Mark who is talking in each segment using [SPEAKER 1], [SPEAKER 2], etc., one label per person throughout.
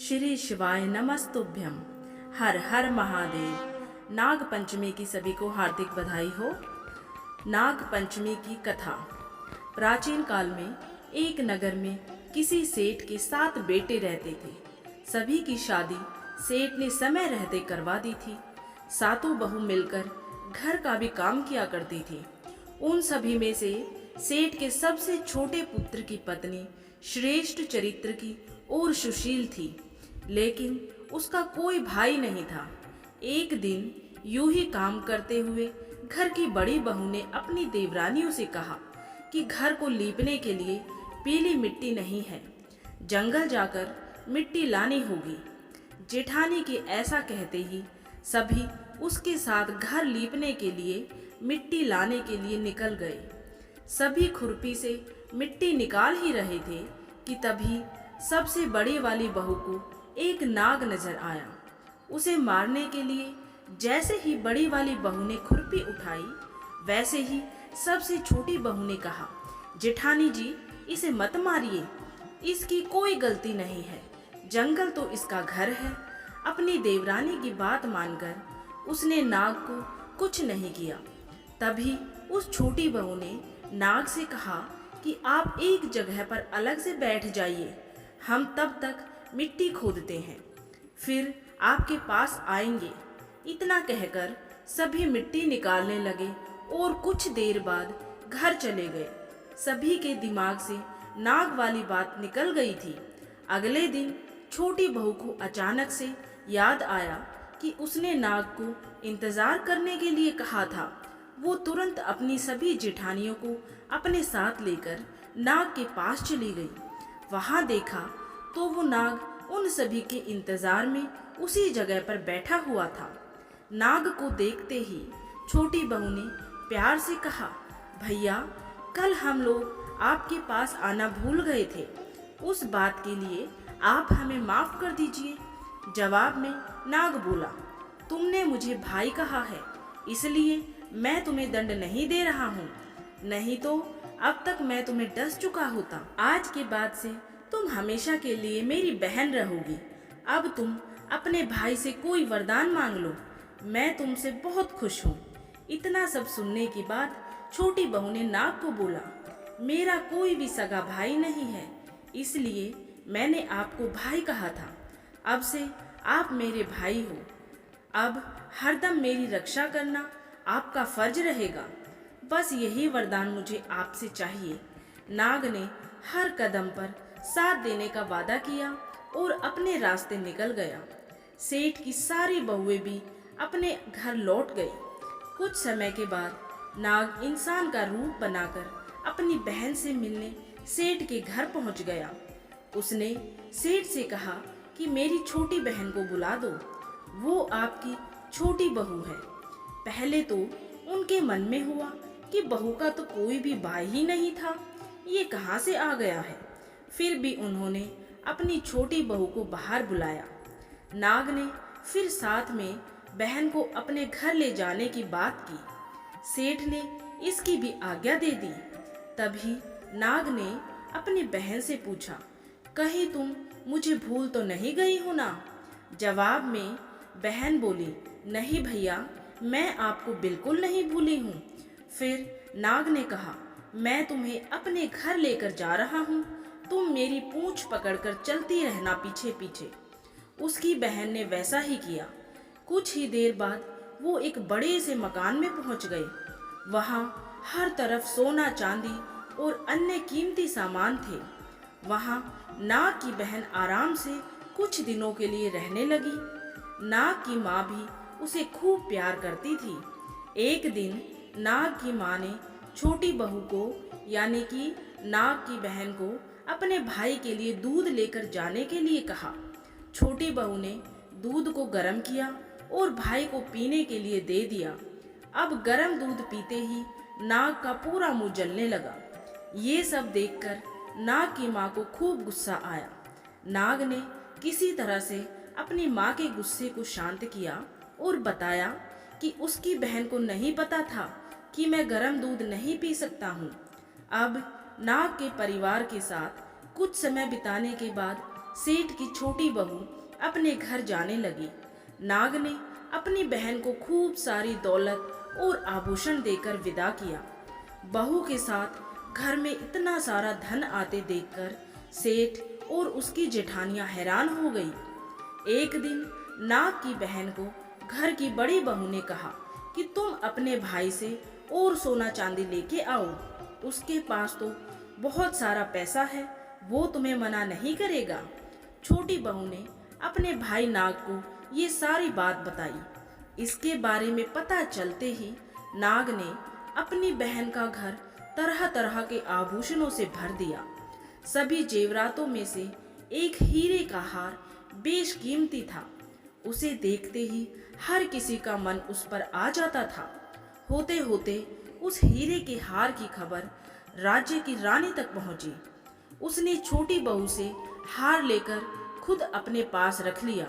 [SPEAKER 1] श्री शिवाय नमस्तुभ्यम। हर हर महादेव। नाग पंचमी की सभी को हार्दिक बधाई हो। नाग पंचमी की कथा। प्राचीन काल में एक नगर में किसी सेठ के 7 बेटे रहते थे। सभी की शादी सेठ ने समय रहते करवा दी थी। सातों बहू मिलकर घर का भी काम किया करती थी। उन सभी में से सेठ के सबसे छोटे पुत्र की पत्नी श्रेष्ठ चरित्र की और सुशील थी, लेकिन उसका कोई भाई नहीं था। एक दिन यूं ही काम करते हुए घर की बड़ी बहू ने अपनी देवरानियों से कहा कि घर को लीपने के लिए पीली मिट्टी नहीं है, जंगल जाकर मिट्टी लानी होगी। जेठानी के ऐसा कहते ही सभी उसके साथ घर लीपने के लिए मिट्टी लाने के लिए निकल गए। सभी खुरपी से मिट्टी निकाल ही रहे थे कि तभी सबसे बड़ी वाली बहू को एक नाग नजर आया। उसे मारने के लिए जैसे ही बड़ी वाली बहू ने खुरपी उठाई, वैसे ही सबसे छोटी बहू ने कहा, जेठानी जी इसे मत मारिए, इसकी कोई गलती नहीं है, जंगल तो इसका घर है। अपनी देवरानी की बात मानकर उसने नाग को कुछ नहीं किया। तभी उस छोटी बहू ने नाग से कहा कि आप एक जगह पर अलग से बैठ जाइए, हम तब तक मिट्टी खोदते हैं, फिर आपके पास आएंगे। इतना कहकर सभी मिट्टी निकालने लगे और कुछ देर बाद घर चले गए। सभी के दिमाग से नाग वाली बात निकल गई थी। अगले दिन छोटी बहू को अचानक से याद आया कि उसने नाग को इंतजार करने के लिए कहा था। वो तुरंत अपनी सभी जेठानियों को अपने साथ लेकर नाग के पास चली गई। वहां देखा तो वो नाग उन सभी के इंतजार में उसी जगह पर बैठा हुआ था। नाग को देखते ही छोटी बहू ने प्यार से कहा, भैया कल हम लोग आपके पास आना भूल गए थे, उस बात के लिए आप हमें माफ कर दीजिए। जवाब में नाग बोला, तुमने मुझे भाई कहा है, इसलिए मैं तुम्हें दंड नहीं दे रहा हूँ, नहीं तो अब तक मैं तुम्हें डस चुका होता। आज के बाद से तुम हमेशा के लिए मेरी बहन रहोगी। अब तुम अपने भाई से कोई वरदान मांग लो, मैं तुमसे बहुत खुश हूँ। इतना सब सुनने के बाद छोटी बहू ने नाग को बोला, मेरा कोई भी सगा भाई नहीं है, इसलिए मैंने आपको भाई कहा था। अब से आप मेरे भाई हो। अब हरदम मेरी रक्षा करना आपका फर्ज रहेगा। बस यही वरदान मुझे आपसे चाहिए। नाग ने हर कदम पर साथ देने का वादा किया और अपने रास्ते निकल गया। सेठ की सारी बहुएं भी अपने घर लौट गई। कुछ समय के बाद नाग इंसान का रूप बनाकर अपनी बहन से मिलने सेठ के घर पहुंच गया। उसने सेठ से कहा कि मेरी छोटी बहन को बुला दो, वो आपकी छोटी बहू है। पहले तो उनके मन में हुआ कि बहू का तो कोई भी भाई ही नहीं था, ये कहाँ से आ गया है। फिर भी उन्होंने अपनी छोटी बहू को बाहर बुलाया। नाग ने फिर साथ में बहन को अपने घर ले जाने की बात की। सेठ ने इसकी भी आज्ञा दे दी। तभी नाग ने अपनी बहन से पूछा, कहीं तुम मुझे भूल तो नहीं गई हो ना? जवाब में बहन बोली, नहीं भैया, मैं आपको बिल्कुल नहीं भूली हूँ। फिर नाग ने कहा, मैं तुम्हें अपने घर लेकर जा रहा हूँ, तुम मेरी पूंछ पकड़कर चलती रहना पीछे पीछे। उसकी बहन ने वैसा ही किया। कुछ ही देर बाद वो एक बड़े से मकान में पहुंच गए। वहाँ हर तरफ सोना चांदी और अन्य कीमती सामान थे। वहाँ नाग की बहन आराम से कुछ दिनों के लिए रहने लगी। नाग की माँ भी उसे खूब प्यार करती थी। एक दिन नाग की माँ ने छोटी बहू को यानी कि नाग की बहन को अपने भाई के लिए दूध लेकर जाने के लिए कहा। छोटी बहू ने दूध को गर्म किया और भाई को पीने के लिए दे दिया। अब गर्म दूध पीते ही नाग का पूरा मुंह जलने लगा। ये सब देखकर नाग की माँ को खूब गुस्सा आया। नाग ने किसी तरह से अपनी माँ के गुस्से को शांत किया और बताया कि उसकी बहन को नहीं पता था कि मैं गर्म दूध नहीं पी सकता हूँ। अब नाग के परिवार के साथ कुछ समय बिताने के बाद सेठ की छोटी बहू अपने घर जाने लगी। नाग ने अपनी बहन को खूब सारी दौलत और आभूषण देकर विदा किया। बहू के साथ घर में इतना सारा धन आते देखकर सेठ और उसकी जेठानियां हैरान हो गई। एक दिन नाग की बहन को घर की बड़ी बहू ने कहा कि तुम अपने भाई से और सोना चांदी लेके आओ, उसके पास तो बहुत सारा पैसा है, वो तुम्हें मना नहीं करेगा। छोटी बहू ने अपने भाई नाग को ये सारी बात बताई। इसके बारे में पता चलते ही नाग ने अपनी बहन का घर तरह तरह के आभूषणों से भर दिया। सभी जेवरातों में से एक हीरे का हार बेशकीमती था। उसे देखते ही हर किसी का मन उस पर आ जाता था। होते होते उस हीरे के हार की खबर राज्य की रानी तक पहुंची। उसने छोटी बहू से हार लेकर खुद अपने पास रख लिया।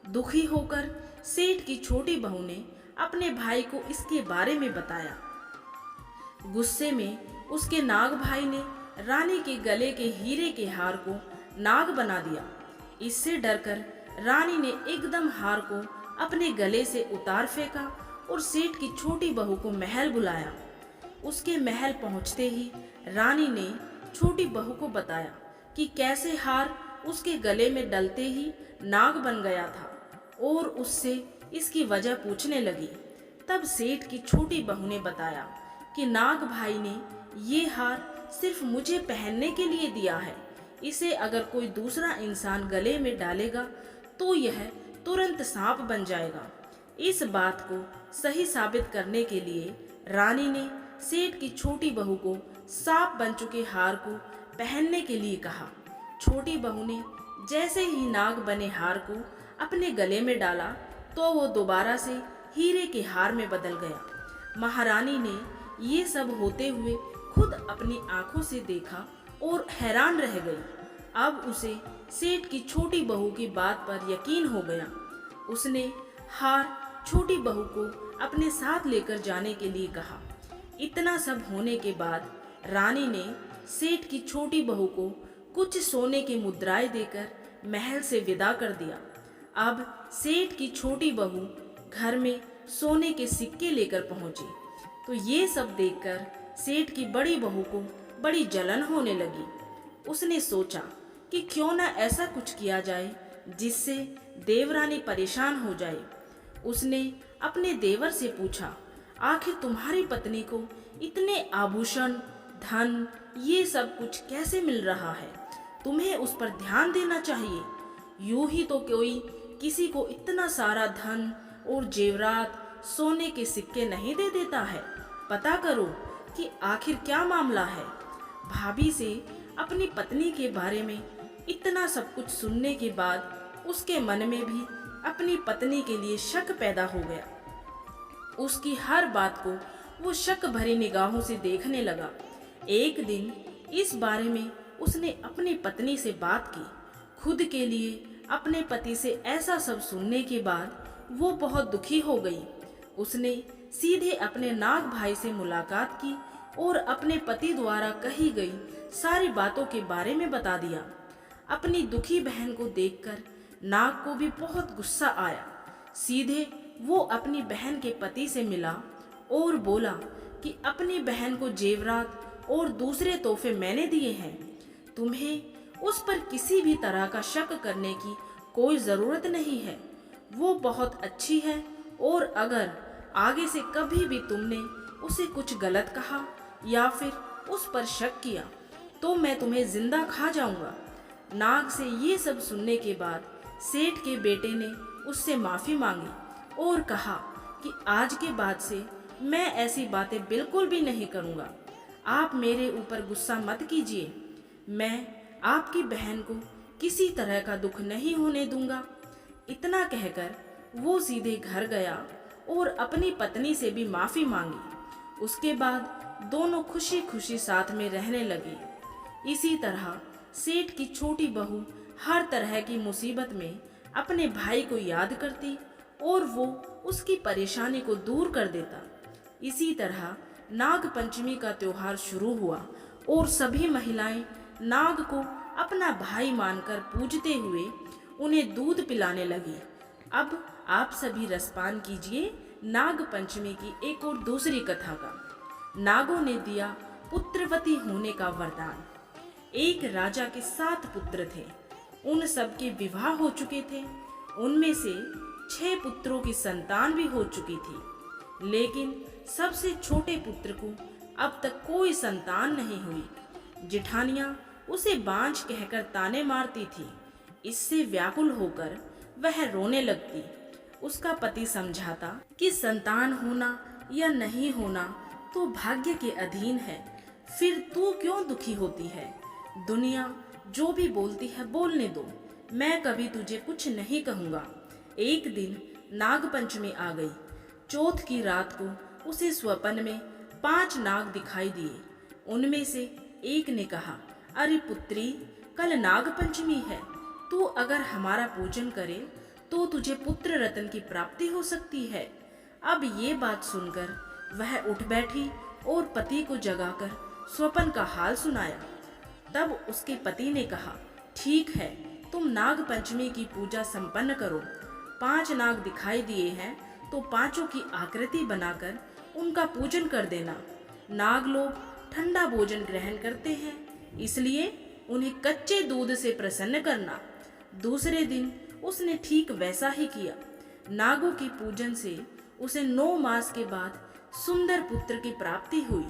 [SPEAKER 1] दुखी होकर सेठ की छोटी बहू ने अपने भाई को इसके बारे में बताया। गुस्से में उसके नाग भाई ने रानी के गले के हीरे के हार को नाग बना दिया। इससे डरकर रानी ने एकदम हार को अपने गले से उतार फेंका और सेठ की छोटी बहू को महल बुलाया। उसके महल पहुंचते ही रानी ने छोटी बहू को बताया कि कैसे हार उसके गले में डलते ही नाग बन गया था और उससे इसकी वजह पूछने लगी। तब सेठ की छोटी बहू ने बताया कि नाग भाई ने ये हार सिर्फ मुझे पहनने के लिए दिया है। इसे अगर कोई दूसरा इंसान गले में डालेगा तो यह तुरंत सांप बन जाएगा। इस बात को सही साबित करने के लिए रानी ने सेठ की छोटी बहू को सांप बन चुके हार को पहनने के लिए कहा। छोटी बहू ने जैसे ही नाग बने हार को अपने गले में डाला तो वो दोबारा से हीरे के हार में बदल गया। महारानी ने ये सब होते हुए खुद अपनी आंखों से देखा और हैरान रह गई। अब उसे सेठ की छोटी बहू की बात पर यकीन हो गया। उसने हार छोटी बहू को अपने साथ लेकर जाने के लिए कहा। इतना सब होने के बाद रानी ने सेठ की छोटी बहू को कुछ सोने की मुद्राएं देकर महल से विदा कर दिया। अब सेठ की छोटी बहू घर में सोने के सिक्के लेकर पहुंची तो ये सब देखकर सेठ की बड़ी बहू को बड़ी जलन होने लगी। उसने सोचा कि क्यों ना ऐसा कुछ किया जाए जिससे देवरानी परेशान हो जाए। उसने अपने देवर से पूछा, आखिर तुम्हारी पत्नी को इतने आभूषण, धन, ये सब कुछ कैसे मिल रहा है? तुम्हें उस पर ध्यान देना चाहिए। यूं ही तो कोई किसी को इतना सारा धन और जेवरात, सोने के सिक्के नहीं दे देता है। पता करो कि आखिर क्या मामला है। भाभी से अपनी पत्नी के बारे में इतना सब कुछ सुनने के बाद उसके मन में भी अपनी पत्नी के लिए शक पैदा हो गया। उसकी हर बात को वो शक भरी निगाहों से देखने लगा। एक दिन इस बारे में उसने अपनी पत्नी से बात की। खुद के लिए अपने पति से ऐसा सब सुनने के बाद वो बहुत दुखी हो गई। उसने सीधे अपने नाग भाई से मुलाकात की और अपने पति द्वारा कही गई सारी बातों के बारे में बता दिया। अपनी दुखी बहन को देखकर नाग को भी बहुत गुस्सा आया। सीधे वो अपनी बहन के पति से मिला और बोला कि अपनी बहन को जेवरात और दूसरे तोहफे मैंने दिए हैं। तुम्हें उस पर किसी भी तरह का शक करने की कोई ज़रूरत नहीं है। वो बहुत अच्छी है और अगर आगे से कभी भी तुमने उसे कुछ गलत कहा या फिर उस पर शक किया तो मैं तुम्हें जिंदा खा जाऊंगा। नाग से ये सब सुनने के बाद सेठ के बेटे ने उससे माफ़ी मांगी और कहा कि आज के बाद से मैं ऐसी बातें बिल्कुल भी नहीं करूंगा। आप मेरे ऊपर गुस्सा मत कीजिए। मैं आपकी बहन को किसी तरह का दुख नहीं होने दूंगा। इतना कहकर वो सीधे घर गया और अपनी पत्नी से भी माफ़ी मांगी। उसके बाद दोनों खुशी खुशी साथ में रहने लगे। इसी तरह सेठ की छोटी बहू हर तरह की मुसीबत में अपने भाई को याद करती और वो उसकी परेशानी को दूर कर देता। इसी तरह नाग पंचमी का त्योहार शुरू हुआ और सभी महिलाएं नाग को अपना भाई मानकर पूजते हुए उन्हें दूध पिलाने लगी। अब आप सभी रसपान कीजिए नाग पंचमी की एक और दूसरी कथा का। नागों ने दिया पुत्रवती होने का वरदान। एक राजा के 7 पुत्र थे। उन सब के विवाह हो चुके थे। उनमें से 6 पुत्रों की संतान भी हो चुकी थी, लेकिन सबसे छोटे पुत्र को अब तक कोई संतान नहीं हुई। जेठानियां उसे बांझ कहकर ताने मारती थी। इससे व्याकुल होकर वह रोने लगती। उसका पति समझाता कि संतान होना या नहीं होना तो भाग्य के अधीन है, फिर तू क्यों दुखी होती है? दुनिया जो भी बोलती है बोलने दो, मैं कभी तुझे कुछ नहीं कहूँगा। एक दिन नाग पंचमी आ गई। चौथ की रात को उसे स्वप्न में 5 नाग दिखाई दिए। उनमें से एक ने कहा, अरे पुत्री, कल नाग पंचमी है, तू अगर हमारा पूजन करे तो तुझे पुत्र रत्न की प्राप्ति हो सकती है। अब ये बात सुनकर वह उठ बैठी और पति को जगाकर स्वप्न का हाल सुनाया। तब उसके पति ने कहा, ठीक है, तुम नाग पंचमी की पूजा संपन्न करो। 5 नाग दिखाई दिए हैं तो 5 की आकृति बनाकर उनका पूजन कर देना। नाग लोग ठंडा भोजन ग्रहण करते हैं, इसलिए उन्हें कच्चे दूध से प्रसन्न करना। दूसरे दिन उसने ठीक वैसा ही किया। नागों के पूजन से उसे 9 मास के बाद सुंदर पुत्र की प्राप्ति हुई।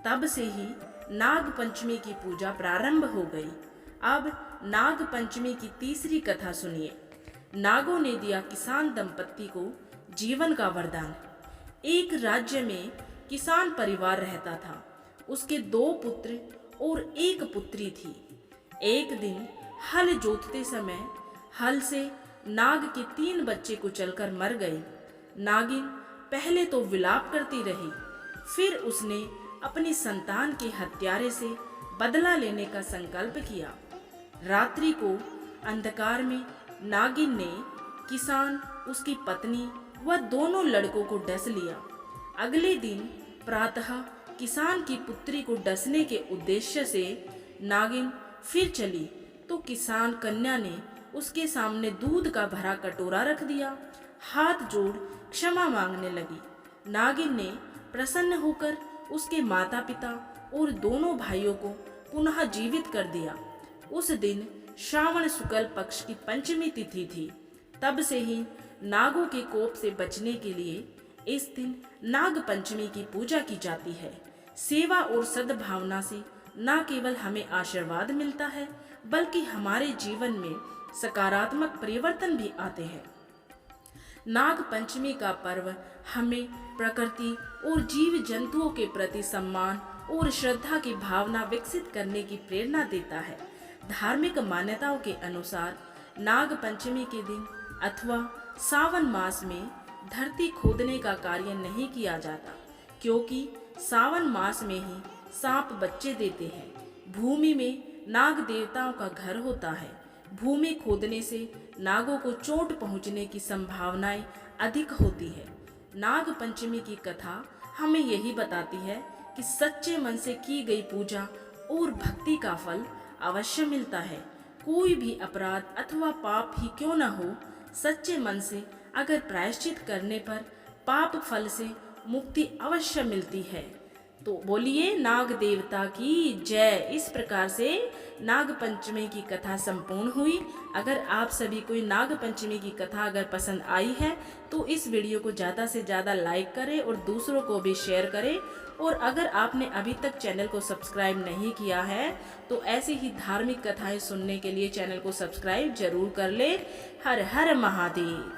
[SPEAKER 1] तब से ही नाग पंचमी की पूजा प्रारंभ हो गई। अब नाग पंचमी की तीसरी कथा सुनिए। नागों ने दिया किसान दंपत्ति को जीवन का वरदान। एक राज्य में किसान परिवार रहता था। उसके 2 पुत्र और 1 पुत्री थी। एक दिन हल जोतते समय हल से नाग के 3 बच्चे कुचलकर मर गए। नागिन पहले तो विलाप करती रही, फिर उसने अपनी संतान के हत्यारे से बदला लेने का संकल्प किया। रात्रि को अंधकार में नागिन ने किसान, उसकी पत्नी व दोनों लड़कों को डस लिया। अगले दिन प्रातः किसान की पुत्री को डसने के उद्देश्य से नागिन फिर चली तो किसान कन्या ने उसके सामने दूध का भरा कटोरा रख दिया। हाथ जोड़ क्षमा मांगने लगी। नागिन ने प्रसन्न होकर उसके माता पिता और दोनों भाइयों को पुनः जीवित कर दिया। उस दिन श्रावण शुक्ल पक्ष की पंचमी तिथि थी। तब से ही नागों के कोप से बचने के लिए इस दिन नाग पंचमी की पूजा की जाती है। सेवा और सद्भावना से न केवल हमें आशीर्वाद मिलता है, बल्कि हमारे जीवन में सकारात्मक परिवर्तन भी आते हैं। नाग पंचमी का पर्व हमें प्रकृति और जीव जंतुओं के प्रति सम्मान और श्रद्धा की भावना विकसित करने की प्रेरणा देता है। धार्मिक मान्यताओं के अनुसार नाग पंचमी के दिन अथवा सावन मास में धरती खोदने का कार्य नहीं किया जाता, क्योंकि सावन मास में ही सांप बच्चे देते हैं। भूमि में नाग देवताओं का घर होता है। भूमि खोदने से नागों को चोट पहुंचने की संभावनाएं अधिक होती है। नाग पंचमी की कथा हमें यही बताती है कि सच्चे मन से की गई पूजा और भक्ति का फल अवश्य मिलता है। कोई भी अपराध अथवा पाप ही क्यों न हो, सच्चे मन से अगर प्रायश्चित करने पर पाप फल से मुक्ति अवश्य मिलती है। तो बोलिए नाग देवता की जय। इस प्रकार से नाग पंचमी की कथा संपूर्ण हुई। अगर आप सभी को नाग पंचमी की कथा अगर पसंद आई है तो इस वीडियो को ज़्यादा से ज़्यादा लाइक करें और दूसरों को भी शेयर करें। और अगर आपने अभी तक चैनल को सब्सक्राइब नहीं किया है तो ऐसी ही धार्मिक कथाएं सुनने के लिए चैनल को सब्सक्राइब जरूर कर ले। हर हर महादेव।